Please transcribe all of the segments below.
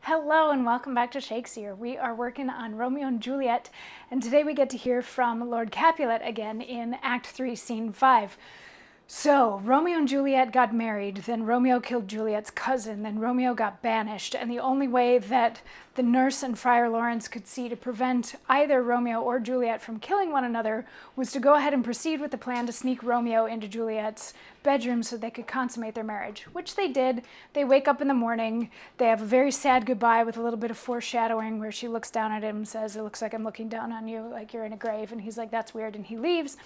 Hello and welcome back to Shakesyear. We are working on Romeo and Juliet, and today we get to hear from Lord Capulet again in Act 3, Scene 5. So, Romeo and Juliet got married, then Romeo killed Juliet's cousin, then Romeo got banished, and the only way that the nurse and Friar Lawrence could see to prevent either Romeo or Juliet from killing one another was to go ahead and proceed with the plan to sneak Romeo into Juliet's bedroom so they could consummate their marriage, which they did. They wake up in the morning, they have a very sad goodbye with a little bit of foreshadowing where she looks down at him and says, "It looks like I'm looking down on you, like you're in a grave," and he's like, "That's weird," and he leaves.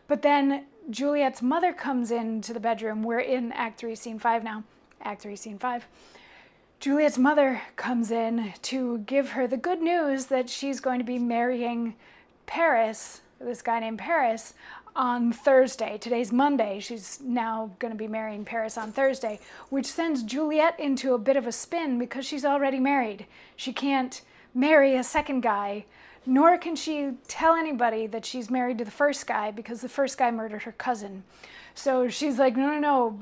But then Juliet's mother comes into the bedroom. We're in Act 3, Scene 5 now. Act 3, Scene 5. Juliet's mother comes in to give her the good news that she's going to be marrying Paris, this guy named Paris, on Thursday. Today's Monday. She's now going to be marrying Paris on Thursday, which sends Juliet into a bit of a spin because she's already married. She can't marry a second guy, nor can she tell anybody that she's married to the first guy because the first guy murdered her cousin. So she's like, no,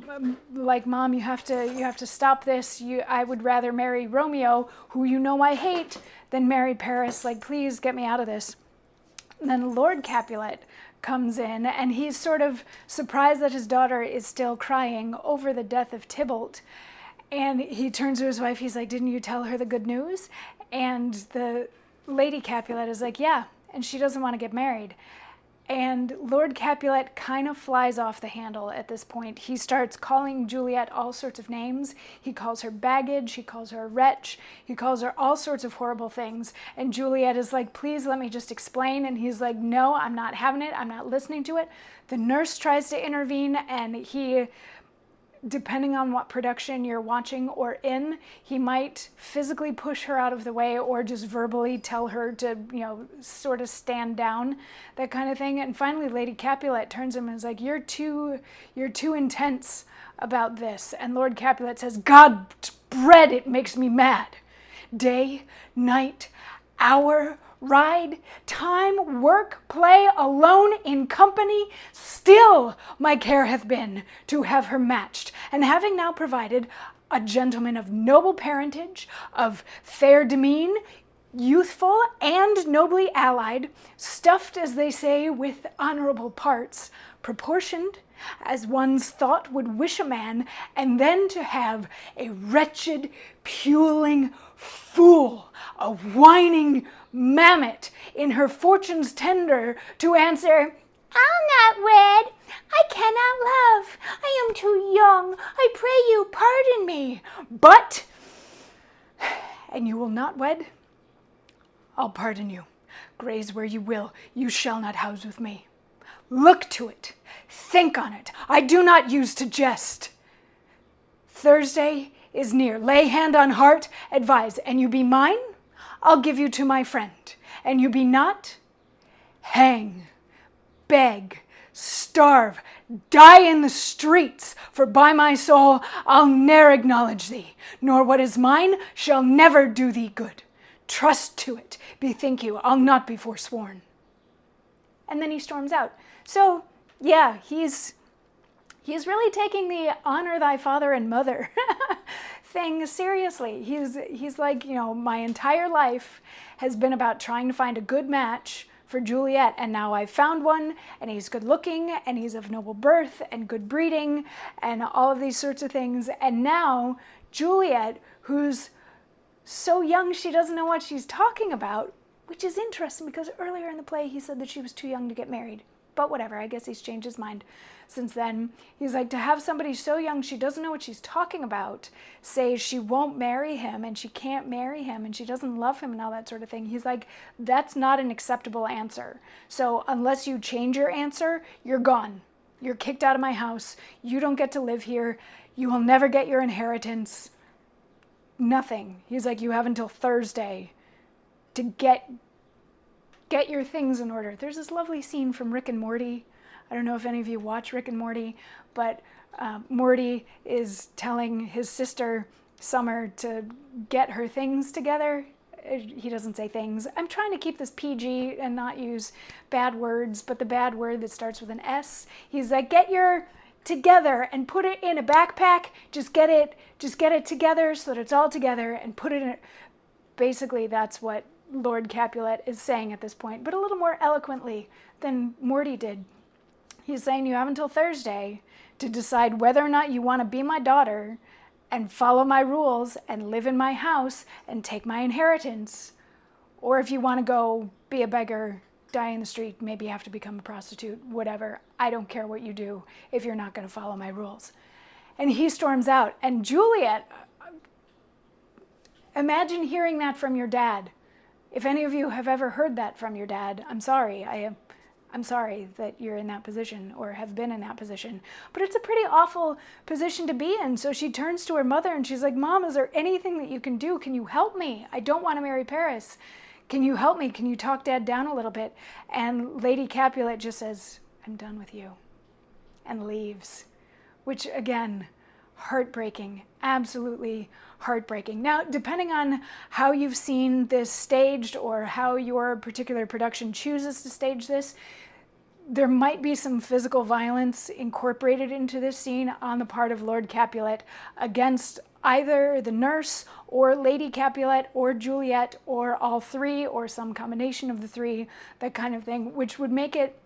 like, Mom, you have to stop this. I would rather marry Romeo, who you know I hate, than marry Paris. Like, please get me out of this. And then Lord Capulet comes in, and he's sort of surprised that his daughter is still crying over the death of Tybalt. And he turns to his wife, he's like, "Didn't you tell her the good news?" And the Lady Capulet is like, "Yeah," and she doesn't want to get married. And Lord Capulet kind of flies off the handle at this point. He starts calling Juliet all sorts of names. He calls her baggage, he calls her a wretch, he calls her all sorts of horrible things. And Juliet is like, "Please let me just explain." And he's like, "No, I'm not having it, I'm not listening to it." The nurse tries to intervene, and he, depending on what production you're watching or in, he might physically push her out of the way or just verbally tell her to, sort of stand down, that kind of thing. And finally, Lady Capulet turns to him and is like, you're too intense about this." And Lord Capulet says, "God bread, it makes me mad. Day, night, hour, ride, time, work, play, alone, in company, still my care hath been to have her matched. And having now provided a gentleman of noble parentage, of fair demean, youthful and nobly allied, stuffed, as they say, with honorable parts, proportioned as one's thought would wish a man, and then to have a wretched, puling fool, a whining mammet in her fortune's tender, to answer, 'I'll not wed, I cannot love, I am too young, I pray you pardon me, but,' and you will not wed? I'll pardon you. Graze where you will, you shall not house with me. Look to it, think on it, I do not use to jest. Thursday is near, lay hand on heart, advise, and you be mine, I'll give you to my friend, and you be not, hang, beg, starve, die in the streets, for by my soul I'll ne'er acknowledge thee, nor what is mine shall never do thee good. Trust to it, bethink you, I'll not be forsworn." And then he storms out. So, yeah, he's really taking the honor thy father and mother thing seriously. He's like, my entire life has been about trying to find a good match for Juliet, and now I've found one, and he's good looking, and he's of noble birth and good breeding, and all of these sorts of things. And now Juliet, who's so young she doesn't know what she's talking about, which is interesting because earlier in the play he said that she was too young to get married. But whatever, I guess he's changed his mind since then. He's like, to have somebody so young she doesn't know what she's talking about say she won't marry him and she can't marry him and she doesn't love him and all that sort of thing. He's like, that's not an acceptable answer. So unless you change your answer, you're gone. You're kicked out of my house. You don't get to live here. You will never get your inheritance. Nothing. He's like, you have until Thursday to get your things in order. There's this lovely scene from Rick and Morty. I don't know if any of you watch Rick and Morty, but Morty is telling his sister Summer to get her things together. He doesn't say things. I'm trying to keep this PG and not use bad words, but the bad word that starts with an S. He's like, get your together and put it in a backpack. Just get it together so that it's all together and put it in. Basically, that's what Lord Capulet is saying at this point, but a little more eloquently than Morty did. He's saying you have until Thursday to decide whether or not you want to be my daughter and follow my rules and live in my house and take my inheritance, or if you want to go be a beggar, die in the street, maybe you have to become a prostitute, whatever. I don't care what you do if you're not going to follow my rules. And he storms out. And Juliet, imagine hearing that from your dad. If any of you have ever heard that from your dad, I'm sorry. I'm sorry that you're in that position or have been in that position. But it's a pretty awful position to be in. So she turns to her mother and she's like, Mom, is there anything that you can do? Can you help me? I don't want to marry Paris. Can you help me? Can you talk Dad down a little bit? And Lady Capulet just says, I'm done with you, and leaves, which again, heartbreaking, absolutely heartbreaking. Now, depending on how you've seen this staged or how your particular production chooses to stage this, there might be some physical violence incorporated into this scene on the part of Lord Capulet against either the nurse or Lady Capulet or Juliet or all three or some combination of the three, that kind of thing, which would make it,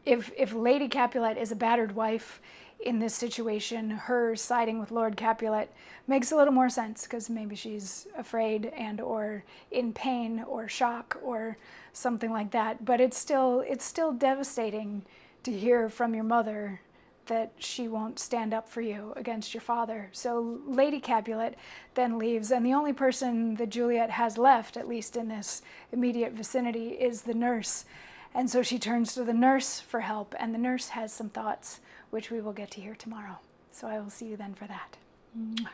if Lady Capulet is a battered wife in this situation, her siding with Lord Capulet makes a little more sense because maybe she's afraid and or in pain or shock or something like that. But it's still devastating to hear from your mother that she won't stand up for you against your father. So Lady Capulet then leaves, and the only person that Juliet has left, at least in this immediate vicinity, is the nurse. And so she turns to the nurse for help, and the nurse has some thoughts, which we will get to hear tomorrow. So I will see you then for that. Mwah.